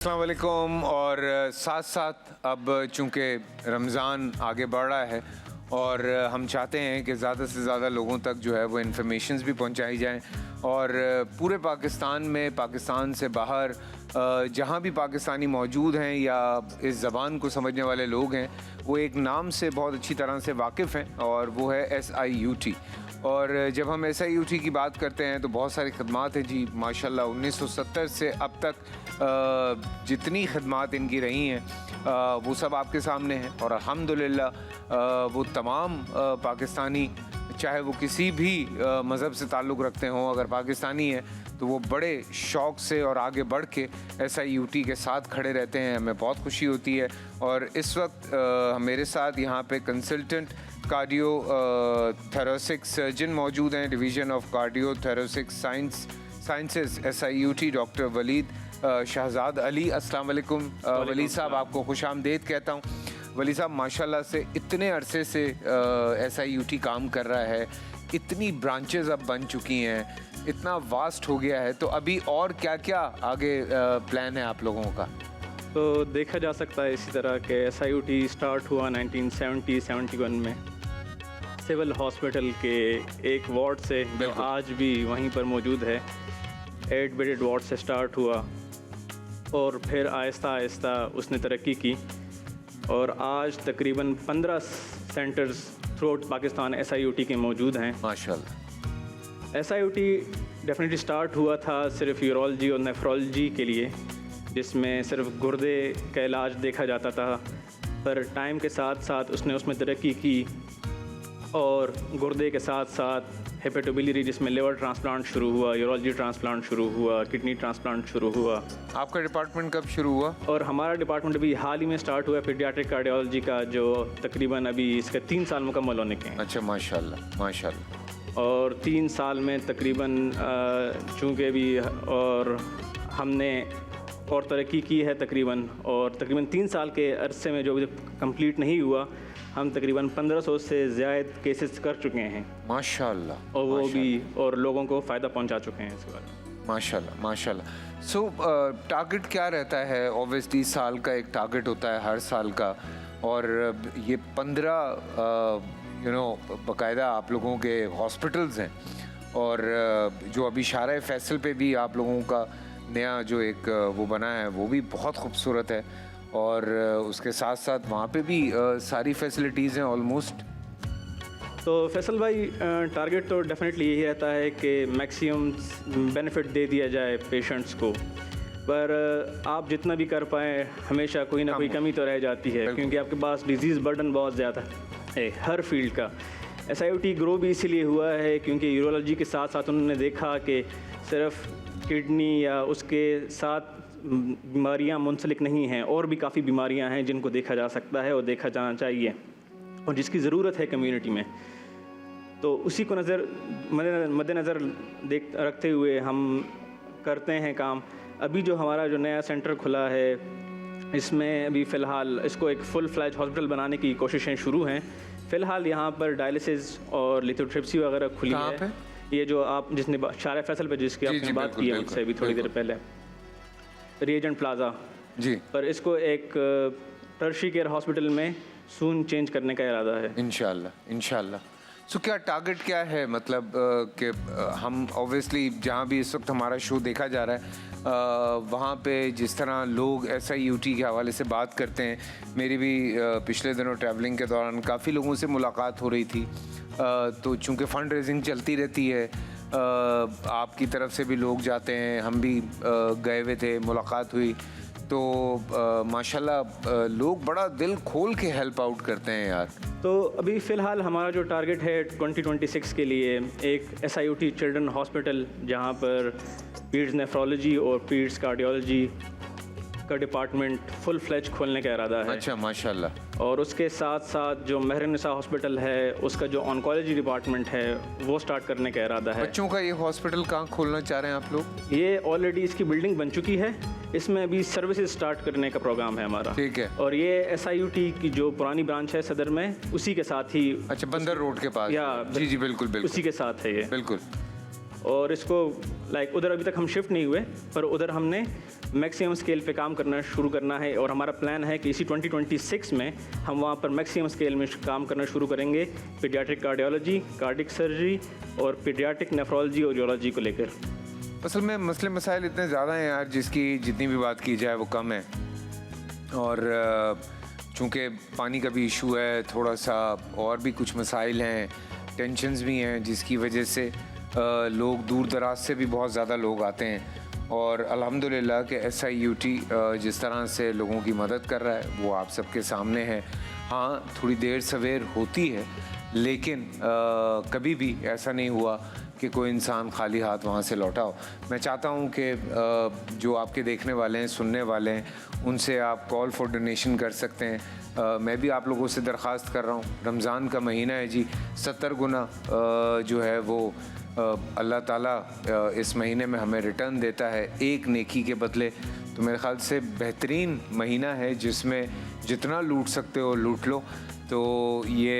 अस्सलाम वालेकुम। और साथ साथ अब चूँकि रमज़ान आगे बढ़ रहा है और हम चाहते हैं कि ज़्यादा से ज़्यादा लोगों तक जो है वो इन्फॉर्मेशंस भी पहुंचाई जाएं और पूरे पाकिस्तान में, पाकिस्तान से बाहर जहां भी पाकिस्तानी मौजूद हैं या इस ज़बान को समझने वाले लोग हैं वो एक नाम से बहुत अच्छी तरह से वाकिफ़ हैं और वो है SIUT। और जब हम SIUT की बात करते हैं तो बहुत सारी खदमात हैं जी, माशाल्लाह 1970 से अब तक जितनी खदमात इनकी रही हैं वो सब आपके सामने हैं। और अल्हम्दुलिल्लाह वो तमाम पाकिस्तानी, चाहे वो किसी भी मज़हब से ताल्लुक़ रखते हों, अगर पाकिस्तानी है तो वो बड़े शौक़ से और आगे बढ़ के SIUT के साथ खड़े रहते हैं। हमें बहुत खुशी होती है। और इस वक्त मेरे साथ यहाँ पे कंसल्टेंट कार्डियो थोरेसिक सर्जन मौजूद हैं, division of cardio thoracic sciences SIUT, doctor Waleed Shahzad Ali. अस्सलाम वालेकुम वलीद साहब, आपको खुशामदीद कहता हूँ। वली साहब, माशाल्लाह से इतने अरसे से SIUT काम कर रहा है, इतनी ब्रांचेस अब बन चुकी हैं, इतना वास्ट हो गया है, तो अभी और क्या क्या आगे प्लान है आप लोगों का? तो देखा जा सकता है इसी तरह के SIUT स्टार्ट हुआ 1970-71 में सिविल हॉस्पिटल के एक वार्ड से, जो आज भी वहीं पर मौजूद है। 8 बेडेड वार्ड से स्टार्ट हुआ और फिर आहिस्ता आहिस्ता उसने तरक्की की और आज तकरीबन 15 centres through out Pakistan SIUT के मौजूद हैं माशाल्लाह। SIUT डेफिनेटली स्टार्ट हुआ था सिर्फ यूरोलॉजी और नेफ्रोलॉजी के लिए, जिसमें सिर्फ गुर्दे का इलाज देखा जाता था, पर टाइम के साथ साथ उसने उसमें तरक्की की और गुर्दे के साथ साथ हेपेटोबिलियरी, जिसमें लिवर ट्रांसप्लांट शुरू हुआ, यूरोलॉजी ट्रांसप्लांट शुरू हुआ, किडनी ट्रांसप्लांट शुरू हुआ। आपका डिपार्टमेंट कब शुरू हुआ? और हमारा डिपार्टमेंट अभी हाल ही में स्टार्ट हुआ है पीडियाट्रिक कार्डियोलॉजी का, जो तकरीबन अभी इसके 3 साल मुकम्मल होने के हैं। अच्छा, माशाल्लाह माशाल्लाह। और 3 साल में तकरीबन चूँकि अभी और हमने और तरक्की की है तकरीबन, और तकरीबन 3 साल के अरसे में जो अभी कंप्लीट नहीं हुआ, हम तकरीबन 1500 से ज़्यादा केसेस कर चुके हैं माशाल्लाह। और वो भी और लोगों को फ़ायदा पहुंचा चुके हैं इसके बारे में। माशाल्लाह माशाल्लाह। सो टारगेट क्या रहता है? ऑब्वियसली साल का एक टारगेट होता है हर साल का, और ये 15 बाकायदा आप लोगों के हॉस्पिटल्स हैं, और जो अभी शारा फैसल पे भी आप लोगों का नया जो एक वो बना है वो भी बहुत खूबसूरत है, और उसके साथ साथ वहाँ पे भी सारी फैसिलिटीज़ हैं ऑलमोस्ट। तो फैसल भाई, टारगेट तो डेफिनेटली यही रहता है कि मैक्सिमम बेनिफिट दे दिया जाए पेशेंट्स को, पर आप जितना भी कर पाएँ हमेशा कोई ना कोई कमी तो रह जाती है, क्योंकि आपके पास डिजीज़ बर्डन बहुत ज़्यादा है हर फील्ड का। SIUT ग्रो भी इसीलिए हुआ है क्योंकि यूरोलॉजी के साथ साथ उन्होंने देखा कि सिर्फ किडनी या उसके साथ बीमारियां मुंसलिक नहीं हैं, और भी काफ़ी बीमारियां हैं जिनको देखा जा सकता है और देखा जाना चाहिए और जिसकी ज़रूरत है कम्युनिटी में। तो उसी को मद्देनज़र रखते हुए हम करते हैं काम। अभी जो हमारा जो नया सेंटर खुला है, इसमें अभी फ़िलहाल इसको एक फुल फ्लैज हॉस्पिटल बनाने की कोशिशें शुरू हैं। फ़िलहाल यहाँ पर डायलिसिस और लिथोट्रिप्सी वगैरह खुली है। ये जो आप जिसने शारा फैसल पे जिसकी आपने बात की है मुझसे अभी थोड़ी देर पहले, रिएजेंट प्लाजा जी, पर इसको एक टर्शी केयर हॉस्पिटल में सून चेंज करने का इरादा है इंशाल्लाह इंशाल्लाह। सो क्या टारगेट क्या है, मतलब कि हम ऑब्वियसली जहाँ भी इस वक्त हमारा शो देखा जा रहा है वहाँ पे जिस तरह लोग SIUT के हवाले से बात करते हैं, मेरी भी पिछले दिनों ट्रैवलिंग के दौरान काफ़ी लोगों से मुलाकात हो रही थी, तो चूँकि फ़ंड रेजिंग चलती रहती है, आपकी तरफ से भी लोग जाते हैं, हम भी गए हुए थे, मुलाकात हुई, तो माशाल्लाह लोग बड़ा दिल खोल के हेल्प आउट करते हैं यार। तो अभी फ़िलहाल हमारा जो टारगेट है 2026 के लिए एक SIUT चिल्ड्रन हॉस्पिटल, जहाँ पर पीड्स नेफ्रोलॉजी और पीड्स कार्डियोलॉजी का डिपार्टमेंट फुल फ्लेज खोलने का इरादा है। अच्छा, माशाल्लाह। और उसके साथ साथ जो महर-ए-निसा हॉस्पिटल है, उसका जो ऑन्कोलॉजी डिपार्टमेंट है वो स्टार्ट करने का इरादा है। बच्चों का ये हॉस्पिटल कहाँ खोलना चाह रहे हैं आप लोग? ये ऑलरेडी इसकी बिल्डिंग बन चुकी है, इसमें अभी सर्विसेज स्टार्ट करने का प्रोग्राम है हमारा। ठीक है। और ये SIUT की जो पुरानी ब्रांच है सदर में, उसी के साथ ही। अच्छा, बंदर रोड के पास? या जी जी, बिल्कुल बिल्कुल उसी के साथ है ये, बिल्कुल। और इसको लाइक उधर अभी तक हम शिफ्ट नहीं हुए, पर उधर हमने मैक्सिमम स्केल पे काम करना शुरू करना है और हमारा प्लान है कि इसी 2026 में हम वहाँ पर मैक्सिमम स्केल में काम करना शुरू करेंगे, पीडियाट्रिक कार्डियोलॉजी, कार्डिक सर्जरी और पीडियाट्रिक नेफ्रोलॉजी और यूरोलॉजी को लेकर। असल में मसले मसाइल इतने ज़्यादा हैं यार, जिसकी जितनी भी बात की जाए वो कम है। और चूँकि पानी का भी इशू है, थोड़ा सा और भी कुछ मसाइल हैं, टेंशन्स भी हैं, जिसकी वजह से लोग दूर दराज से भी बहुत ज़्यादा लोग आते हैं। और अल्हम्दुलिल्लाह कि SIUT जिस तरह से लोगों की मदद कर रहा है वो आप सबके सामने है। हाँ, थोड़ी देर सवेर होती है, लेकिन कभी भी ऐसा नहीं हुआ कि कोई इंसान खाली हाथ वहाँ से लौटा हो। मैं चाहता हूँ कि जो आपके देखने वाले हैं, सुनने वाले हैं, उनसे आप कॉल फॉर डोनेशन कर सकते हैं। मैं भी आप लोगों से दरख्वास्त कर रहा हूँ, रमज़ान का महीना है जी, 70 गुना जो है वो अल्लाह ताला इस महीने में हमें रिटर्न देता है एक नेकी के बदले। तो मेरे ख़्याल से बेहतरीन महीना है जिसमें जितना लूट सकते हो लूट लो। तो ये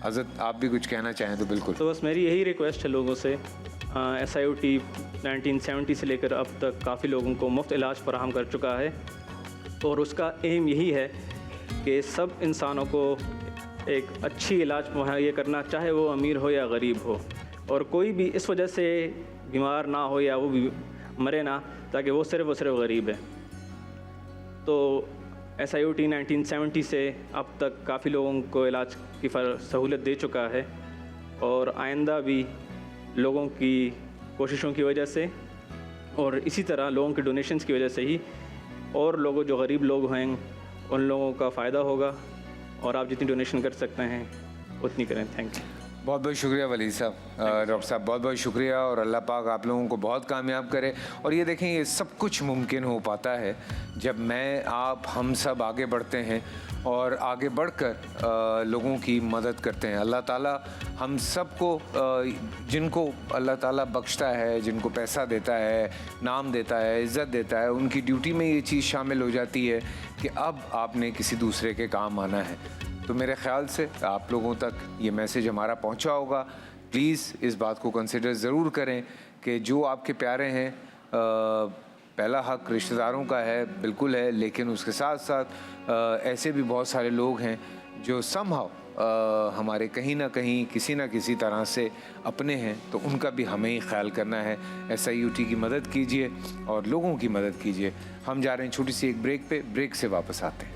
हज़रत आप भी कुछ कहना चाहें तो बिल्कुल। तो बस मेरी यही रिक्वेस्ट है लोगों से, SIUT 1970 से लेकर अब तक काफ़ी लोगों को मुफ्त इलाज फराहम कर चुका है और उसका एम यही है कि सब इंसानों को एक अच्छी इलाज मुहैया करना, चाहे वो अमीर हो या गरीब हो, और कोई भी इस वजह से बीमार ना हो या वो भी मरे ना, ताकि वो सिर्फ गरीब है। तो SIUT 1970 से अब तक काफ़ी लोगों को इलाज की सहूलत दे चुका है और आइंदा भी लोगों की कोशिशों की वजह से और इसी तरह लोगों के डोनेशंस की वजह से ही और लोगों जो गरीब लोग हैं उन लोगों का फ़ायदा होगा। और आप जितनी डोनेशन कर सकते हैं उतनी करें। Thank you. बहुत बहुत शुक्रिया वली साहब, डॉक्टर साहब बहुत बहुत शुक्रिया, और अल्लाह पाक आप लोगों को बहुत कामयाब करे। और ये देखें, ये सब कुछ मुमकिन हो पाता है जब मैं, आप, हम सब आगे बढ़ते हैं और आगे बढ़कर लोगों की मदद करते हैं। अल्लाह ताला हम सबको, जिनको अल्लाह ताला बख्शता है, जिनको पैसा देता है, नाम देता है, इज़्ज़त देता है, उनकी ड्यूटी में ये चीज़ शामिल हो जाती है कि अब आपने किसी दूसरे के काम आना है। तो मेरे ख़्याल से आप लोगों तक ये मैसेज हमारा पहुंचा होगा। प्लीज़ इस बात को कंसिडर ज़रूर करें कि जो आपके प्यारे हैं, पहला हक़ रिश्तेदारों का है, बिल्कुल है, लेकिन उसके साथ साथ ऐसे भी बहुत सारे लोग हैं जो समहाउ हमारे कहीं ना कहीं किसी न किसी तरह से अपने हैं, तो उनका भी हमें ही ख्याल करना है। SIUT की मदद कीजिए और लोगों की मदद कीजिए। हम जा रहे हैं छोटी सी एक ब्रेक पे, ब्रेक से वापस आते हैं।